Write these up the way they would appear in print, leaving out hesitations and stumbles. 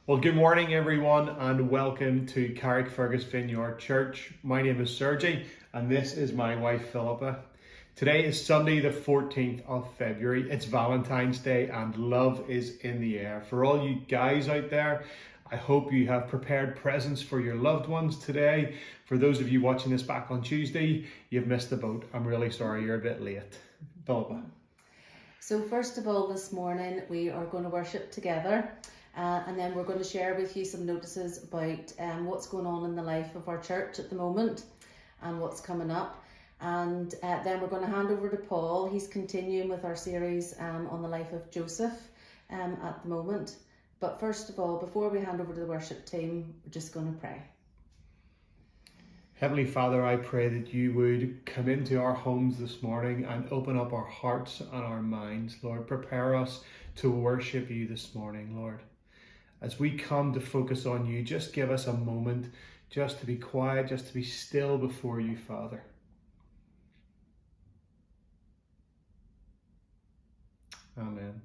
Well, good morning, everyone, and welcome to Carrickfergus Vineyard Church. My name is Sergi, and this is my wife, Philippa. Today is Sunday, the 14th of February. It's Valentine's Day, and love is in the air. For all you guys out there, I hope you have prepared presents for your loved ones today. For those of you watching this back on Tuesday, you've missed the boat. I'm really sorry you're a bit late. Philippa. So first of all, this morning we are going to worship together. And then we're going to share with you some notices about what's going on in the life of our church at the moment and what's coming up. And then we're going to hand over to Paul. He's continuing with our series on the life of Joseph at the moment. But first of all, before we hand over to the worship team, we're just going to pray. Heavenly Father, I pray that you would come into our homes this morning and open up our hearts and our minds, Lord. Prepare us to worship you this morning, Lord. As we come to focus on you, just give us a moment just to be quiet, just to be still before you, Father. Amen.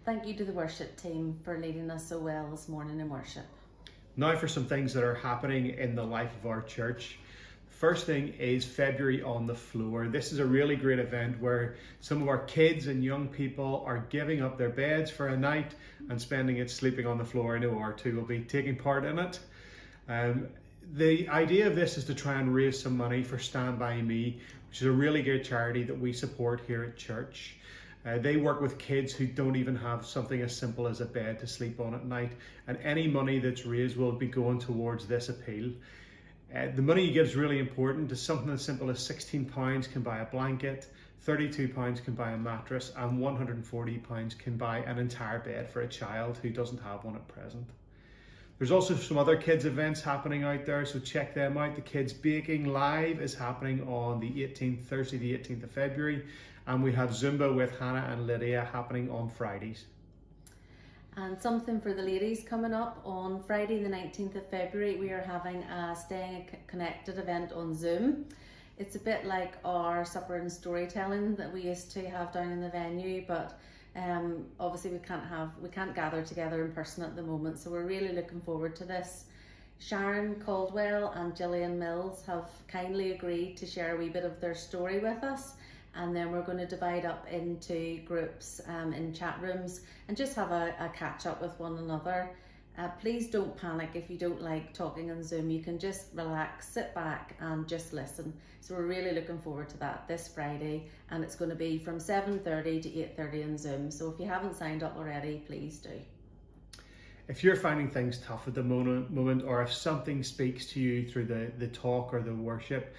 Thank you to the worship team for leading us so well this morning in worship. Now for some things that are happening in the life of our church. First thing is February on the Floor. This is a really great event where some of our kids and young people are giving up their beds for a night and spending it sleeping on the floor. I know R2 will be taking part in it. The idea of this is to try and raise some money for Stand By Me, which is a really good charity that we support here at church. They work with kids who don't even have something as simple as a bed to sleep on at night, and any money that's raised will be going towards this appeal. The money you give is really important. It's something as simple as £16 can buy a blanket, £32 can buy a mattress, and £140 can buy an entire bed for a child who doesn't have one at present. There's also some other kids events happening out there, so check them out. The Kids Baking Live is happening on the 18th, Thursday the 18th of February, and we have Zumba with Hannah and Lydia happening on Fridays. And something for the ladies coming up on Friday the 19th of February, we are having a Staying Connected event on Zoom. It's a bit like our supper and storytelling that we used to have down in the venue, but obviously we can't gather together in person at the moment, so we're really looking forward to this. Sharon Caldwell and Gillian Mills have kindly agreed to share a wee bit of their story with us, and then we're going to divide up into groups in chat rooms and just have a catch up with one another. Please don't panic if you don't like talking on Zoom. You can just relax, sit back and just listen. So we're really looking forward to that this Friday, and it's going to be from 7:30 to 8:30 on Zoom. So if you haven't signed up already, please do. If you're finding things tough at the moment, or if something speaks to you through the talk or the worship,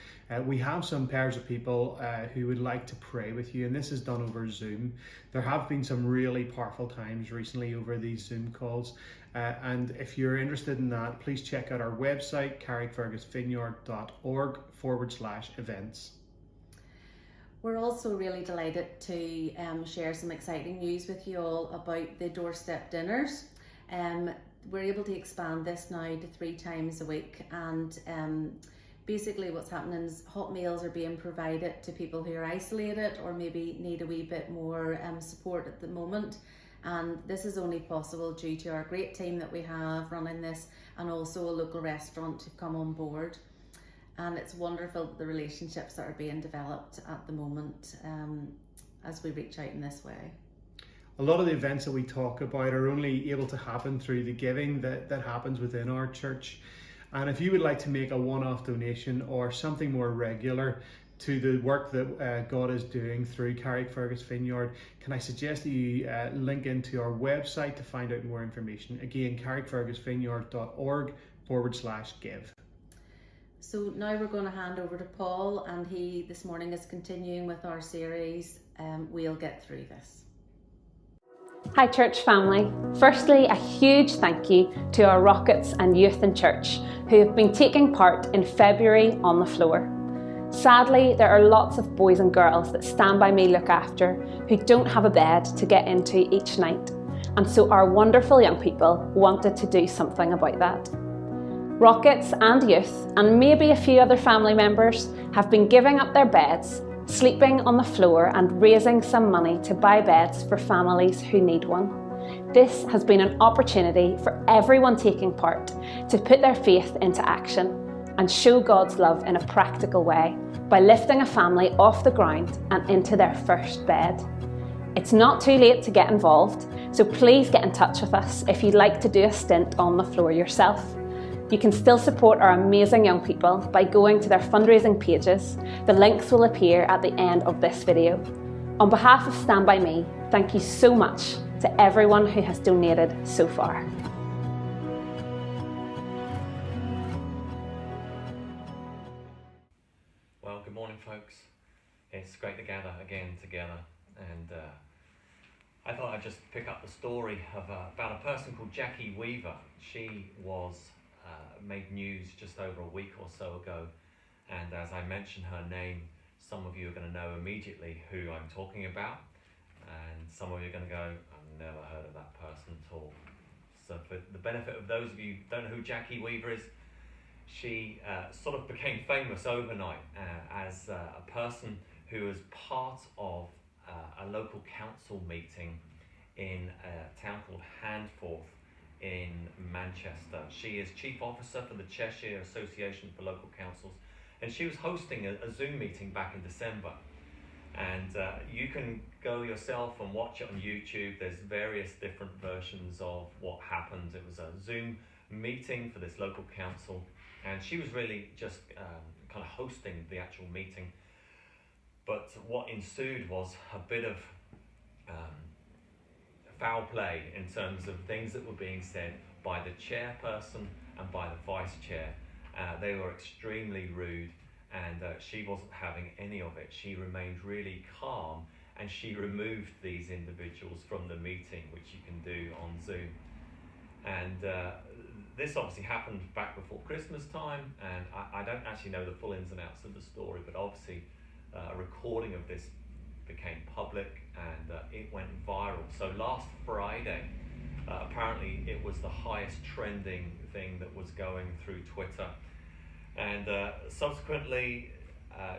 we have some pairs of people who would like to pray with you, and this is done over Zoom. There have been some really powerful times recently over these Zoom calls, and if you're interested in that, please check out our website, carrickfergusvineyard.org/events. We're also really delighted to share some exciting news with you all about the doorstep dinners. We're able to expand this now to 3 times a week, and basically what's happening is hot meals are being provided to people who are isolated or maybe need a wee bit more support at the moment, and this is only possible due to our great team that we have running this, and also a local restaurant who've come on board. And it's wonderful the relationships that are being developed at the moment as we reach out in this way. A lot of the events that we talk about are only able to happen through the giving that happens within our church. And if you would like to make a one-off donation or something more regular to the work that God is doing through Carrickfergus Vineyard, can I suggest that you link into our website to find out more information. Again, carrickfergusvineyard.org/give. So now we're going to hand over to Paul, and he this morning is continuing with our series, We'll Get Through This. Hi church family. Firstly, a huge thank you to our Rockets and youth in church who have been taking part in February on the Floor. Sadly, there are lots of boys and girls that Stand By Me look after who don't have a bed to get into each night, and so our wonderful young people wanted to do something about that. Rockets and youth, and maybe a few other family members, have been giving up their beds, sleeping on the floor and raising some money to buy beds for families who need one. This has been an opportunity for everyone taking part to put their faith into action and show God's love in a practical way by lifting a family off the ground and into their first bed. It's not too late to get involved, so please get in touch with us if you'd like to do a stint on the floor yourself. You can still support our amazing young people by going to their fundraising pages. The links will appear at the end of this video. On behalf of Stand By Me, thank you so much to everyone who has donated so far. Well, good morning folks. It's great to gather again together, and I thought I'd just pick up the story of about a person called Jackie Weaver. She was made news just over a week or so ago, and as I mention her name, some of you are going to know immediately who I'm talking about, and some of you are going to go, I've never heard of that person at all. So for the benefit of those of you who don't know who Jackie Weaver is, she sort of became famous overnight as a person who was part of a local council meeting in a town called Handforth in Manchester. She is Chief Officer for the Cheshire Association for Local Councils, and she was hosting a Zoom meeting back in December. And you can go yourself and watch it on YouTube. There's various different versions of what happened. It was a Zoom meeting for this local council, and she was really just kind of hosting the actual meeting. But what ensued was a bit of foul play in terms of things that were being said by the chairperson and by the vice chair. They were extremely rude, and she wasn't having any of it. She remained really calm, and she removed these individuals from the meeting, which you can do on Zoom. And this obviously happened back before Christmas time, and I don't actually know the full ins and outs of the story, but obviously a recording of this became public, and it went viral. So last Friday, apparently it was the highest trending thing that was going through Twitter. And subsequently,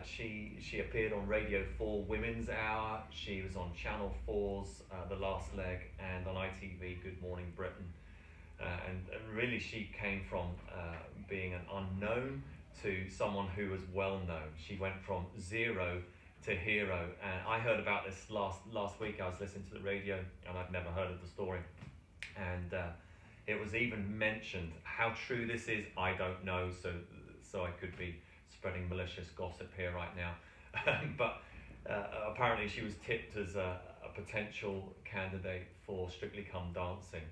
she appeared on Radio 4 Women's Hour. She was on Channel 4's The Last Leg, and on ITV Good Morning Britain. And really she came from being an unknown to someone who was well known. She went from zero to hero. And I heard about this last week. I was listening to the radio, and I'd never heard of the story. And it was even mentioned. How true this is, I don't know. So I could be spreading malicious gossip here right now. But apparently she was tipped as a potential candidate for Strictly Come Dancing,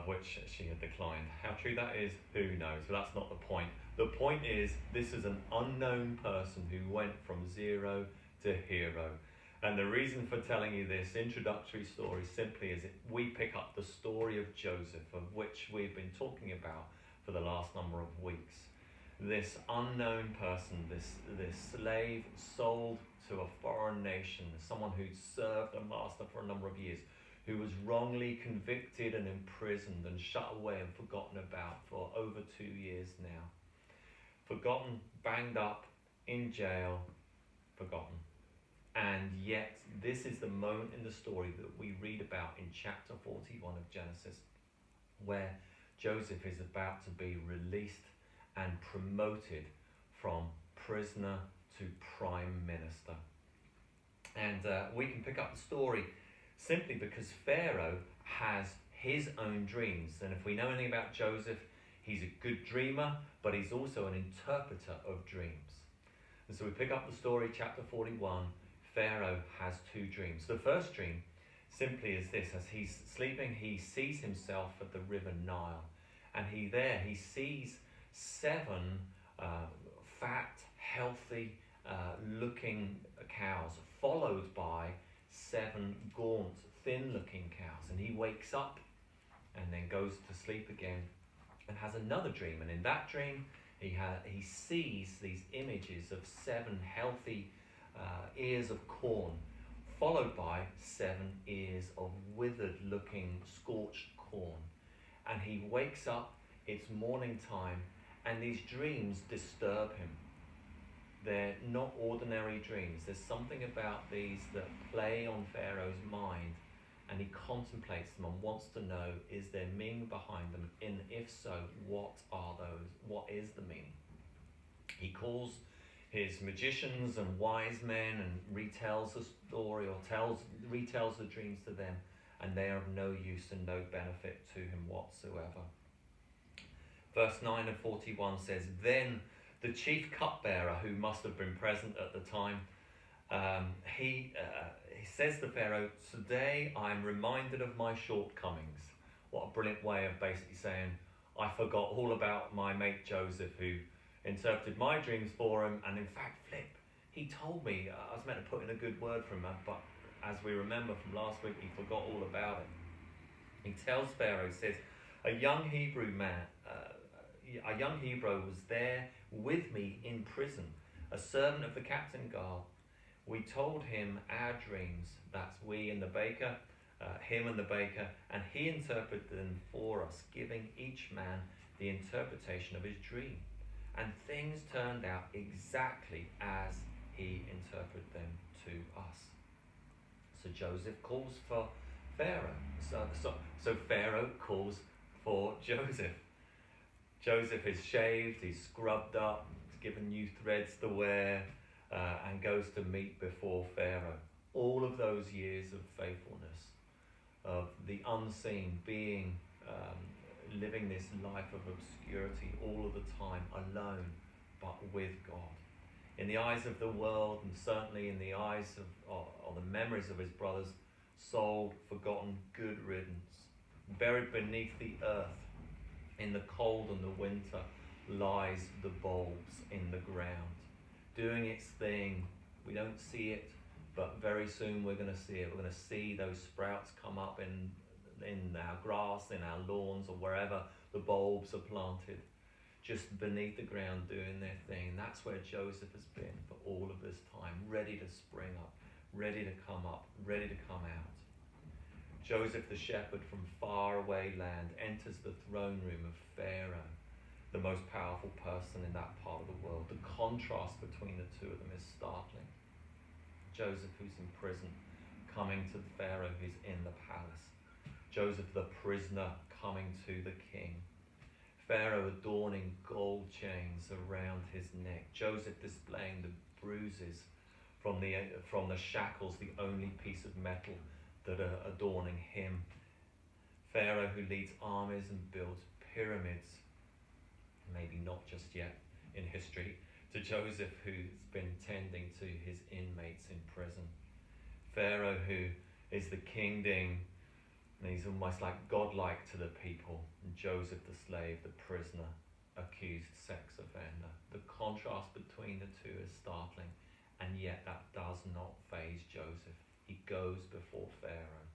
which she had declined. How true that is, who knows? But that's not the point. The point is, this is an unknown person who went from zero to hero. And the reason for telling you this introductory story simply is we pick up the story of Joseph, of which we've been talking about for the last number of weeks. This unknown person, this slave sold to a foreign nation, someone who'd served a master for a number of years, who was wrongly convicted and imprisoned and shut away and forgotten about for over 2 years now. Forgotten, banged up, in jail, forgotten. And yet, this is the moment in the story that we read about in chapter 41 of Genesis, where Joseph is about to be released and promoted from prisoner to prime minister. And we can pick up the story simply because Pharaoh has his own dreams. And if we know anything about Joseph, he's a good dreamer, but he's also an interpreter of dreams. And so we pick up the story, chapter 41, Pharaoh has 2 dreams. The first dream simply is this: as he's sleeping, he sees himself at the river Nile, and he sees 7 fat, healthy looking cows, followed by 7 gaunt, thin looking cows. And he wakes up and then goes to sleep again and has another dream. And in that dream, he sees these images of 7 healthy ears of corn, followed by 7 ears of withered looking scorched corn. And he wakes up, it's morning time, and these dreams disturb him. They're not ordinary dreams. There's something about these that play on Pharaoh's mind, and he contemplates them and wants to know, is there meaning behind them? And if so, what are those? What is the meaning? He calls his magicians and wise men and retells the story, or retells the dreams to them, and they are of no use and no benefit to him whatsoever. Verse 9 of 41 says, then the chief cupbearer, who must have been present at the time, he says to Pharaoh, today I'm reminded of my shortcomings. What a brilliant way of basically saying, I forgot all about my mate Joseph, who interpreted my dreams for him, and in fact, he told me I was meant to put in a good word for him, but as we remember from last week, he forgot all about it. He tells Pharaoh, he says, a young Hebrew was there with me in prison, a servant of the captain guard. We told him our dreams, that's we and the baker, him and the baker, and he interpreted them for us, giving each man the interpretation of his dream. And things turned out exactly as he interpreted them to us. So Joseph calls for Pharaoh. So Pharaoh calls for Joseph. Joseph is shaved, he's scrubbed up, he's given new threads to wear, and goes to meet before Pharaoh. All of those years of faithfulness, of the unseen, being, living this life of obscurity all of the time, alone, but with God. In the eyes of the world, and certainly in the eyes of the memories of his brothers, sold, forgotten, good riddance. Buried beneath the earth, in the cold and the winter, lies the bulbs in the ground, doing its thing. We don't see it, but very soon we're going to see it. We're going to see those sprouts come up in our grass, in our lawns, or wherever the bulbs are planted, just beneath the ground doing their thing. That's where Joseph has been for all of this time, ready to spring up, ready to come up, ready to come out. Joseph the shepherd from faraway land enters the throne room of Pharaoh, the most powerful person in that part of the world. The contrast between the two of them is startling. Joseph, who's in prison, coming to Pharaoh, who's in the palace. Joseph the prisoner coming to the king. Pharaoh adorning gold chains around his neck. Joseph displaying the bruises from the shackles, the only piece of metal that are adorning him. Pharaoh who leads armies and builds pyramids, maybe not just yet in history, to Joseph who's been tending to his inmates in prison. Pharaoh who is the king ding, and he's almost like godlike to the people. And Joseph the slave, the prisoner, accused sex offender. The contrast between the two is startling, and yet that does not faze Joseph. He goes before Pharaoh.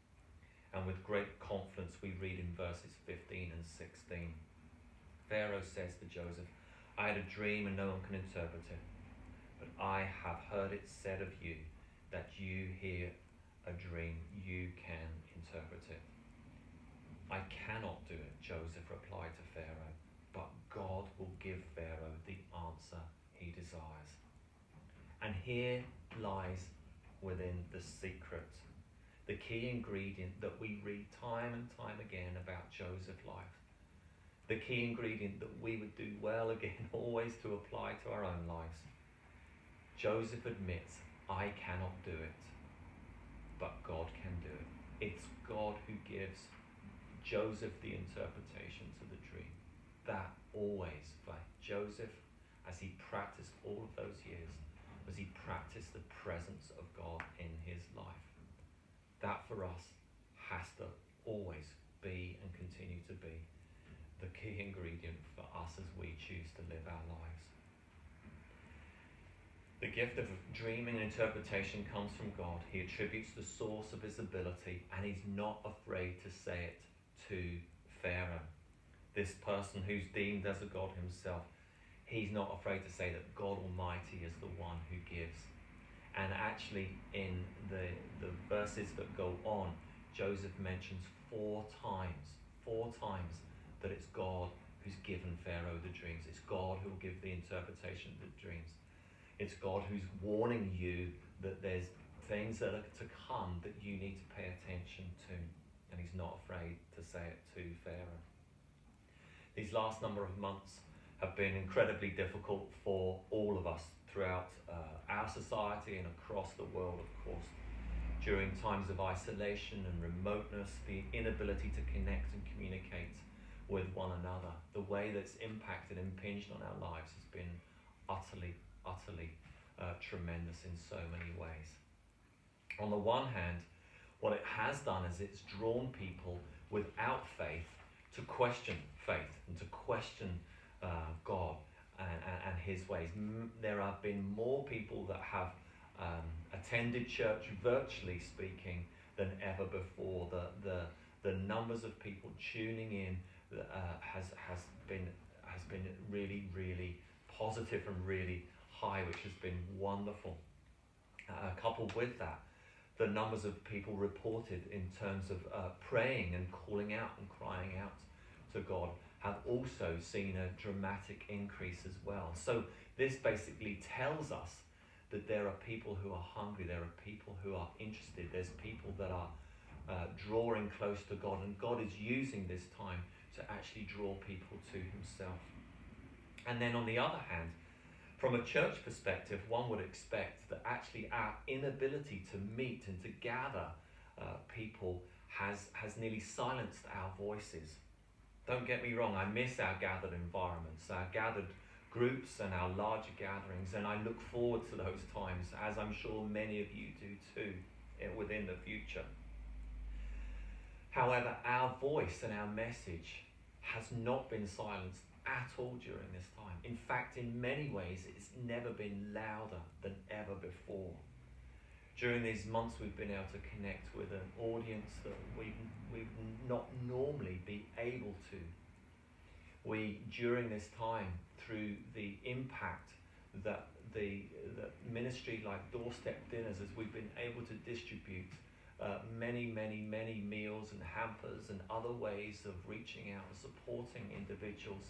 And with great confidence we read in verses 15 and 16. Pharaoh says to Joseph, I had a dream and no one can interpret it, but I have heard it said of you that you hear a dream, you can interpret it. I cannot do it, Joseph replied to Pharaoh, but God will give Pharaoh the answer he desires. And here lies within the secret, the key ingredient that we read time and time again about Joseph's life. The key ingredient that we would do well again always to apply to our own lives. Joseph admits, I cannot do it, but God can do it. It's God who gives Joseph the interpretation to the dream. That always, for Joseph, as he practiced all of those years, as he practiced the presence of God in his life. That for us has to always be and continue to be the key ingredient for us as we choose to live our lives. The gift of dreaming and interpretation comes from God. He attributes the source of his ability, and he's not afraid to say it to Pharaoh, this person who's deemed as a god himself. He's not afraid to say that God Almighty is the one who gives. And actually in the verses that go on, Joseph mentions four times that it's God who's given Pharaoh the dreams. It's God who will give the interpretation of the dreams. It's God who's warning you that there's things that are to come that you need to pay attention to. And he's not afraid to say it to Pharaoh. These last number of months have been incredibly difficult for all of us throughout our society and across the world, of course. During times of isolation and remoteness, the inability to connect and communicate with one another, the way that's impacted and impinged on our lives has been utterly tremendous in so many ways. On the one hand, what it has done is it's drawn people without faith to question faith and to question God and his ways. There have been more people that have attended church, virtually speaking, than ever before. The numbers of people tuning in has been really, really positive and really high, which has been wonderful. Coupled with that, the numbers of people reported in terms of praying and calling out and crying out to God have also seen a dramatic increase as well. So this basically tells us that there are people who are hungry, there are people who are interested, there's people that are drawing close to God, and God is using this time to actually draw people to himself. And then on the other hand, from a church perspective, one would expect that actually our inability to meet and to gather people has nearly silenced our voices. Don't get me wrong, I miss our gathered environments, our gathered groups and our larger gatherings, and I look forward to those times, as I'm sure many of you do too, within the future. However, our voice and our message has not been silenced at all during this time. In fact, in many ways, it's never been louder than ever before. During these months, we've been able to connect with an audience that we've not normally be able to. During this time, through the impact that the ministry like Doorstep Dinners, as we've been able to distribute many meals and hampers and other ways of reaching out and supporting individuals,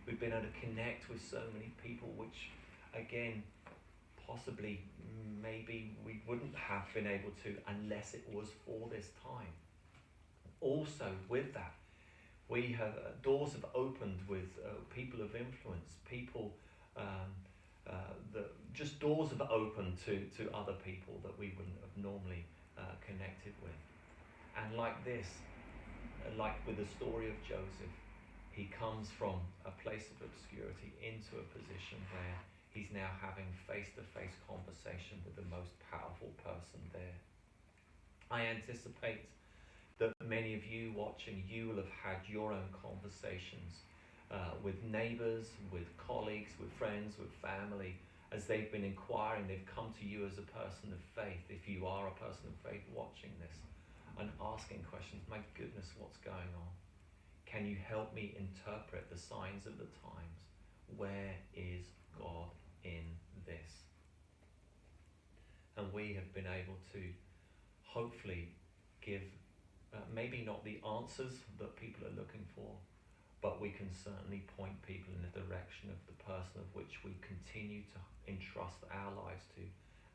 we've been able to connect with so many people, which again, possibly maybe we wouldn't have been able to unless it was for this time. Also with that, we have doors have opened with people of influence, people just doors have opened to other people that we wouldn't have normally connected with. And like this, like with the story of Joseph, he comes from a place of obscurity into a position where he's now having face-to-face conversation with the most powerful person there. I anticipate that many of you watching, you will have had your own conversations with neighbours, with colleagues, with friends, with family, as they've been inquiring. They've come to you as a person of faith, if you are a person of faith watching this, and asking questions. My goodness, what's going on? Can you help me interpret the signs of the times? Where is God in this? And we have been able to hopefully give maybe not the answers that people are looking for, but we can certainly point people in the direction of the person of which we continue to entrust our lives to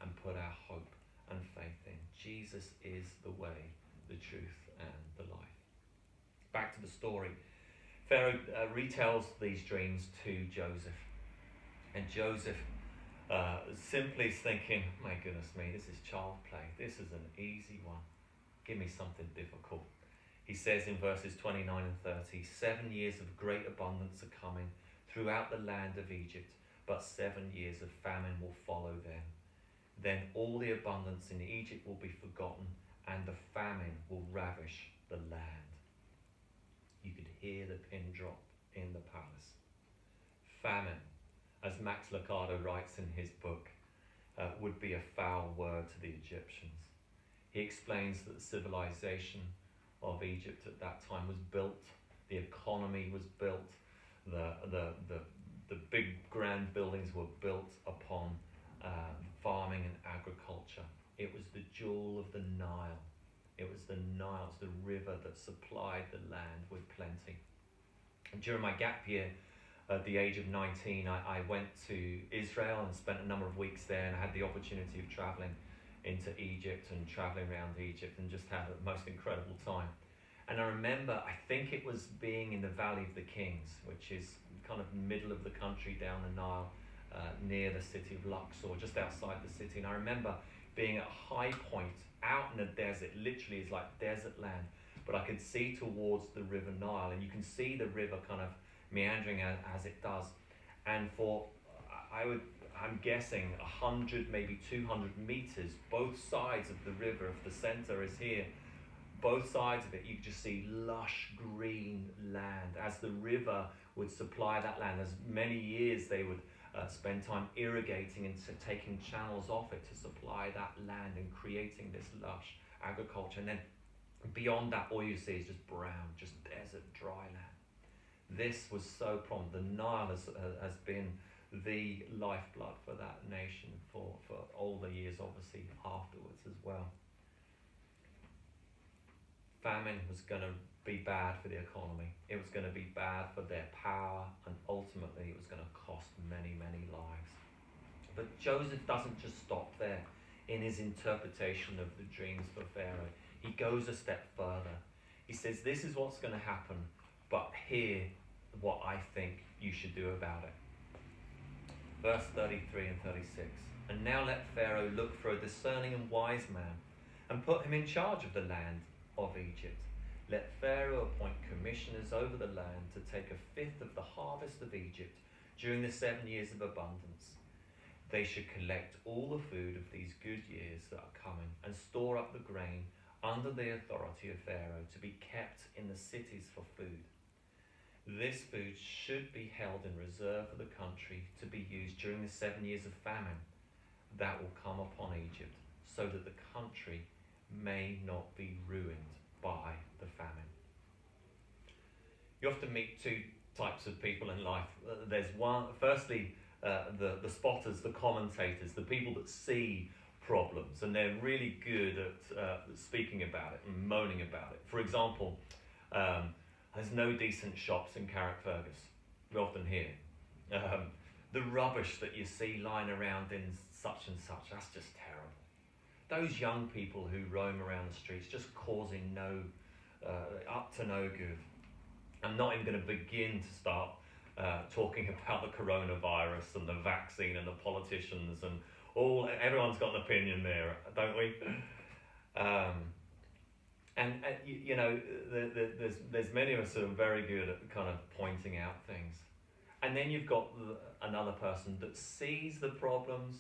and put our hope and faith in. Jesus is the way, the truth, and the life. Back to the story. Pharaoh retells these dreams to Joseph, and Joseph simply is thinking, my goodness me, this is child play. This is an easy one. Give me something difficult. He says in verses 29 and 30, 7 years of great abundance are coming throughout the land of Egypt, but 7 years of famine will follow them. Then all the abundance in Egypt will be forgotten, and the famine will ravish the land. You could hear the pin drop in the palace. Famine, as Max Lucado writes in his book, would be a foul word to the Egyptians. He explains that the civilization of Egypt at that time was built, the economy was built, the big grand buildings were built upon farming and agriculture. It was the jewel of the Nile. It was the Nile, it's the river that supplied the land with plenty. And during my gap year, at the age of 19, I went to Israel and spent a number of weeks there, and I had the opportunity of traveling into Egypt and traveling around Egypt and just had the most incredible time. And I remember, I think it was being in the Valley of the Kings, which is kind of middle of the country down the Nile, near the city of Luxor, just outside the city. And I remember being at a high point out in the desert. Literally is like desert land, but I could see towards the River Nile, and you can see the river kind of meandering as it does. And for I'm guessing 100, maybe 200 meters, both sides of the river, if the center is here, both sides of it, you could just see lush green land. As the river would supply that land, as many years they would spend time irrigating and taking channels off it to supply that land and creating this lush agriculture. And then beyond that, all you see is just brown, just desert, dry land. This was so prominent. The Nile has been the lifeblood for that nation for all the years, obviously, afterwards as well. Famine was going to be bad for the economy. It was going to be bad for their power, and ultimately it was going to cost many lives. But Joseph doesn't just stop there in his interpretation of the dreams for Pharaoh. He goes a step further. He says, this is what's going to happen, but hear what I think you should do about it. Verse 33 and 36. And now let Pharaoh look for a discerning and wise man and put him in charge of the land of Egypt. Let Pharaoh appoint commissioners over the land to take a fifth of the harvest of Egypt during the 7 years of abundance. They should collect all the food of these good years that are coming and store up the grain under the authority of Pharaoh to be kept in the cities for food. This food should be held in reserve for the country to be used during the 7 years of famine that will come upon Egypt, so that the country may not be ruined by the famine. You often meet two types of people in life. There's one, firstly, the spotters, the commentators, the people that see problems, and they're really good at speaking about it and moaning about it. For example, there's no decent shops in Carrickfergus. We often hear the rubbish that you see lying around in such and such, that's just terrible. Those young people who roam around the streets just causing up to no good. I'm not even going to begin to start talking about the coronavirus and the vaccine and the politicians and everyone's got an opinion there, don't we? You know, there's many of us who are very good at kind of pointing out things. And then you've got another person that sees the problems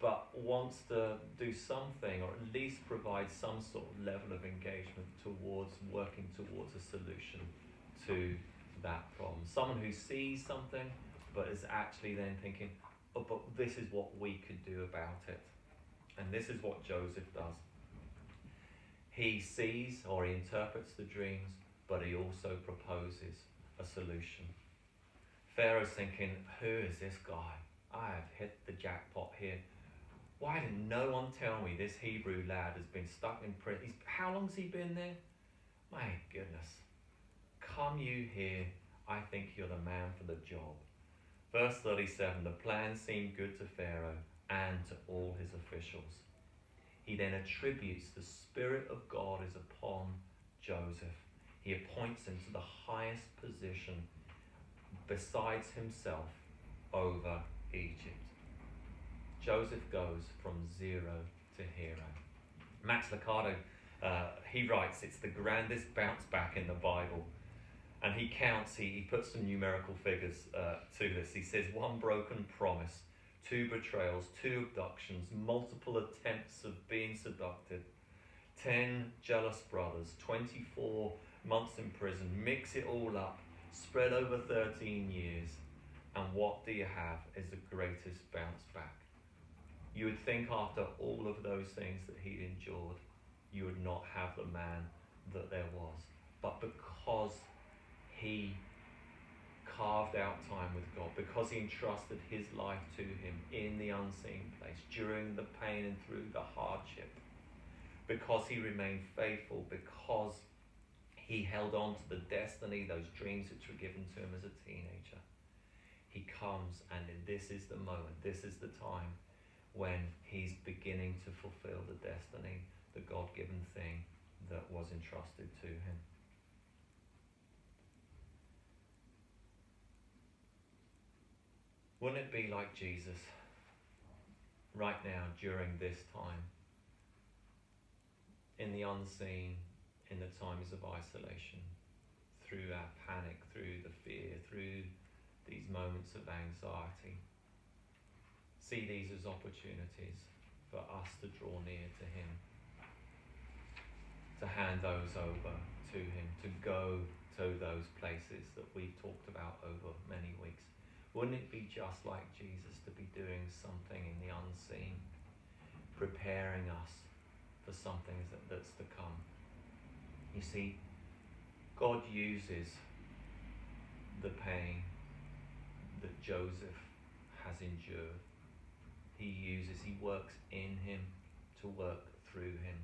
but wants to do something, or at least provide some sort of level of engagement towards working towards a solution to that problem. Someone who sees something but is actually then thinking, oh, but this is what we could do about it. And this is what Joseph does. He sees or he interprets the dreams, but he also proposes a solution. Pharaoh's thinking, who is this guy? I have hit the jackpot here. Why did no one tell me this Hebrew lad has been stuck in prison? How long's he been there? My goodness. Come you here, I think you're the man for the job. Verse 37, the plan seemed good to Pharaoh and to all his officials. He then attributes the Spirit of God is upon Joseph. He appoints him to the highest position besides himself over Egypt. Joseph goes from zero to hero. Max Lucado, he writes, it's the grandest bounce back in the Bible. And he counts, he puts some numerical figures to this. He says 1 broken promise, 2 betrayals, 2 abductions, multiple attempts of being seduced, 10 jealous brothers, 24 months in prison. Mix it all up, spread over 13 years, and what do you have is the greatest bounce back. You would think after all of those things that he'd endured, you would not have the man that there was. But because he carved out time with God, because he entrusted his life to him in the unseen place, during the pain and through the hardship, because he remained faithful, because he held on to the destiny, those dreams which were given to him as a teenager, he comes, and this is the moment, this is the time when he's beginning to fulfill the destiny, the God-given thing that was entrusted to him. Wouldn't it be like Jesus right now during this time, in the unseen, in the times of isolation, through our panic, through the fear, through these moments of anxiety, see these as opportunities for us to draw near to him, to hand those over to him, to go to those places that we've talked about over many weeks. Wouldn't it be just like Jesus to be doing something in the unseen, preparing us for something that's to come? You see, God uses the pain that Joseph has endured. He works in him to work through him.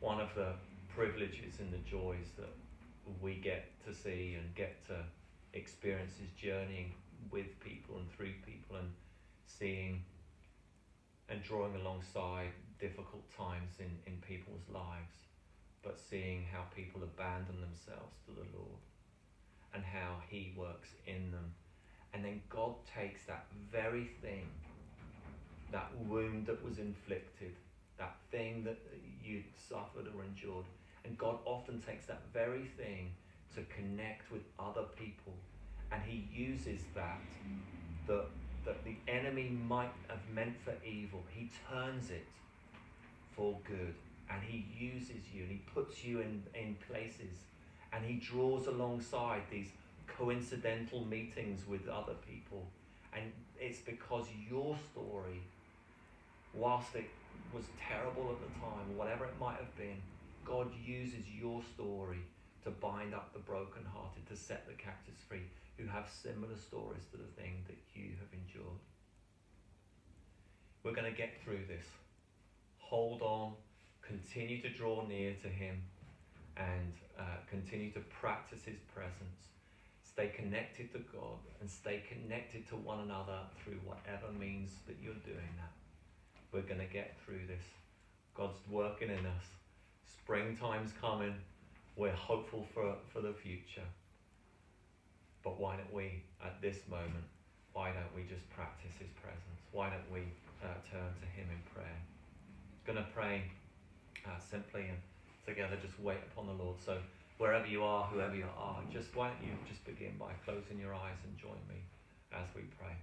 One of the privileges and the joys that we get to see and get to experience is journeying with people and through people and seeing and drawing alongside difficult times in people's lives, but seeing how people abandon themselves to the Lord and how He works in them. And then God takes that very thing, that wound that was inflicted, that thing that you suffered or endured, and God often takes that very thing to connect with other people, and He uses that the enemy might have meant for evil. He turns it for good, and He uses you, and He puts you in places, and He draws alongside these coincidental meetings with other people. And it's because your story, whilst it was terrible at the time, whatever it might have been, God uses your story to bind up the brokenhearted, to set the captives free, who have similar stories to the thing that you have endured. We're going to get through this. Hold on, continue to draw near to Him, and continue to practice His presence. Stay connected to God and stay connected to one another through whatever means that you're doing that. We're going to get through this. God's working in us. Springtime's coming. We're hopeful for the future. But why don't we, at this moment, why don't we just practice His presence? Why don't we turn to Him in prayer? Going to pray simply and together, just wait upon the Lord. So wherever you are, whoever you are, just why don't you just begin by closing your eyes and join me as we pray.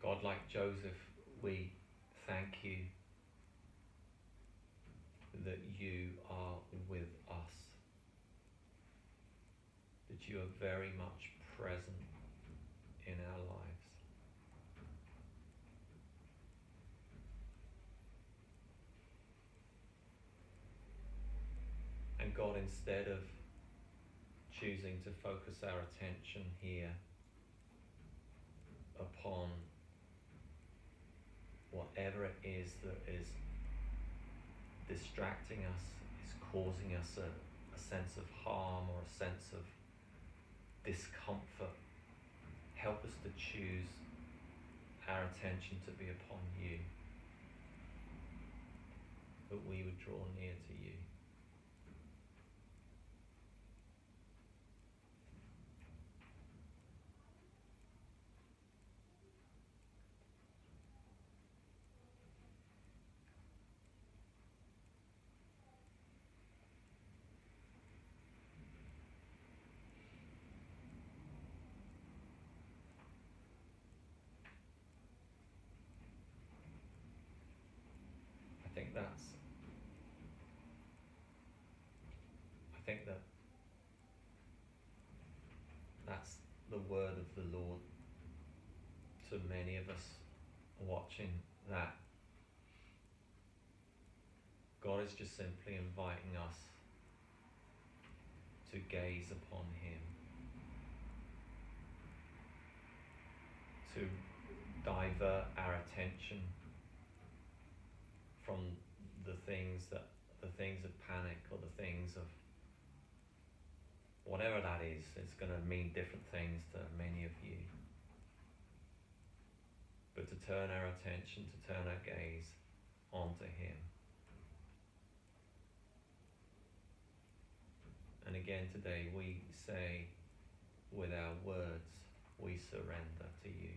God, like Joseph, we thank you that you are with us, that you are very much present in our lives. And God, instead of choosing to focus our attention here upon whatever it is that is distracting us, is causing us a sense of harm or a sense of discomfort, help us to choose our attention to be upon you, that we would draw near to you. I think that's the word of the Lord to many of us watching, that God is just simply inviting us to gaze upon Him, to divert our attention from the things of panic, or the things of whatever that is. It's going to mean different things to many of you. But to turn our attention, to turn our gaze onto Him. And again today we say with our words, we surrender to you.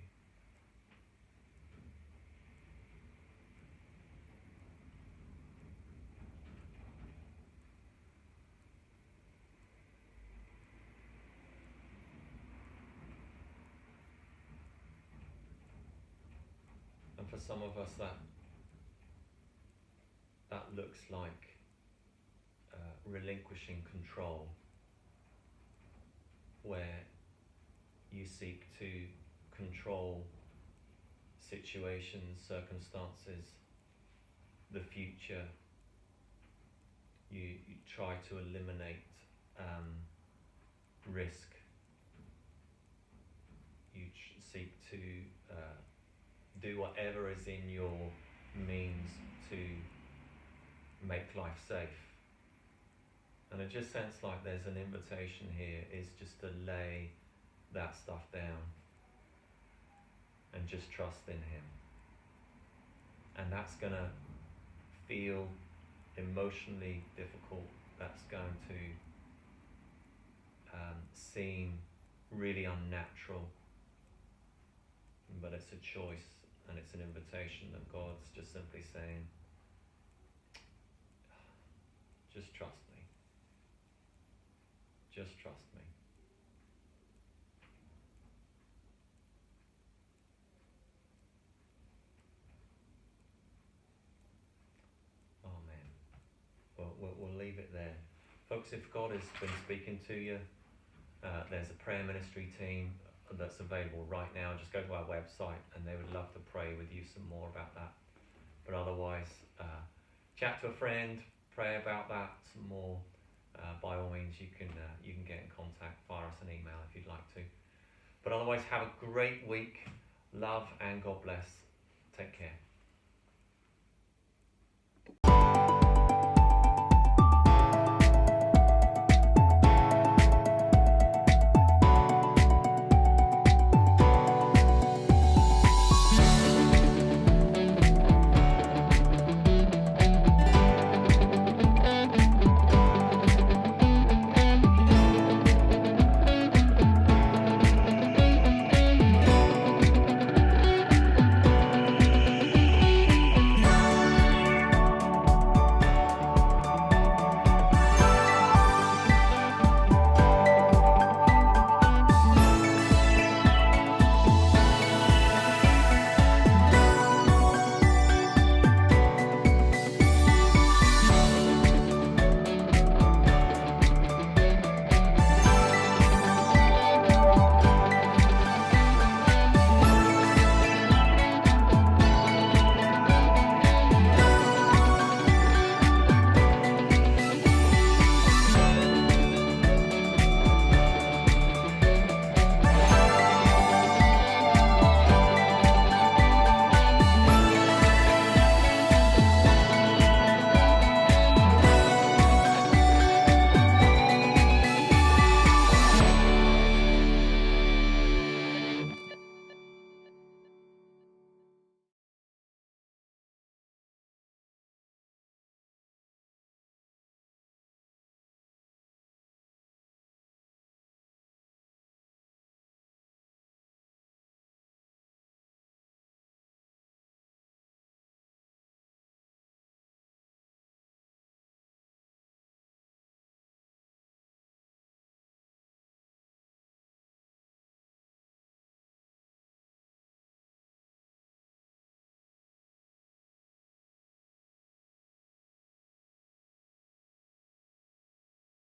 And for some of us that looks like relinquishing control, where you seek to control situations, circumstances, the future. You try to eliminate risk. You seek to do whatever is in your means to make life safe. And it just sounds like there's an invitation here is just to lay that stuff down and just trust in him. And that's going to feel emotionally difficult. That's going to seem really unnatural. But it's a choice and it's an invitation that God's just simply saying, just trust me. Just trust me. Amen. Well, we'll leave it there. Folks, if God has been speaking to you, there's a prayer ministry team that's available right now. Just go to our website and they would love to pray with you some more about that. But otherwise, chat to a friend, pray about that some more. By all means, you can get in contact, fire us an email if you'd like to. But otherwise, have a great week. Love and God bless. Take care.